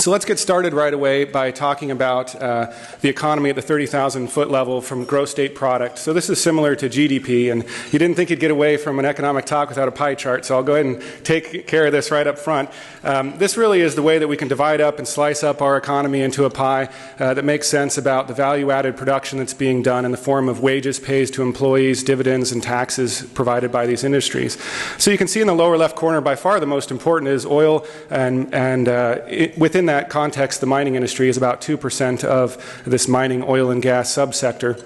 So let's get started right away by talking about the economy at the 30,000 foot level from gross state product. So this is similar to GDP, and you didn't think you'd get away from an economic talk without a pie chart, so I'll go ahead and take care of this right up front. This really is the way that we can divide up and slice up our economy into a pie that makes sense about the value-added production that's being done in the form of wages paid to employees, dividends, and taxes provided by these industries. So you can see in the lower left corner, by far the most important is oil, and within that context, the mining industry is about 2% of this mining oil and gas subsector.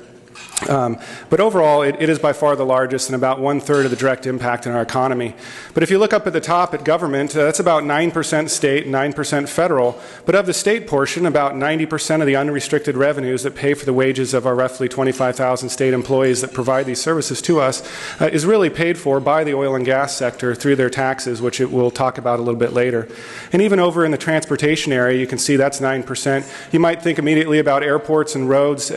But overall, it is by far the largest and about 1/3 of the direct impact in our economy. But if you look up at the top at government, that's about 9% state, 9% federal. But of the state portion, about 90% of the unrestricted revenues that pay for the wages of our roughly 25,000 state employees that provide these services to us is really paid for by the oil and gas sector through their taxes, which we'll talk about a little bit later. And even over in the transportation area, you can see that's 9%. You might think immediately about airports and roads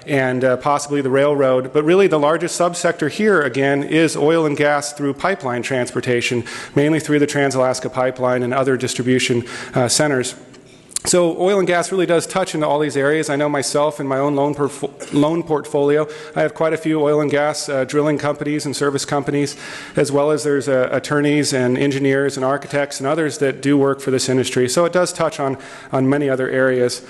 and possibly the railroad, but really the largest subsector here again is oil and gas through pipeline transportation, mainly through the Trans-Alaska Pipeline and other distribution centers. So oil and gas really does touch into all these areas. I know myself in my own loan portfolio, I have quite a few oil and gas drilling companies and service companies, as well as there's attorneys and engineers and architects and others that do work for this industry. So it does touch on many other areas.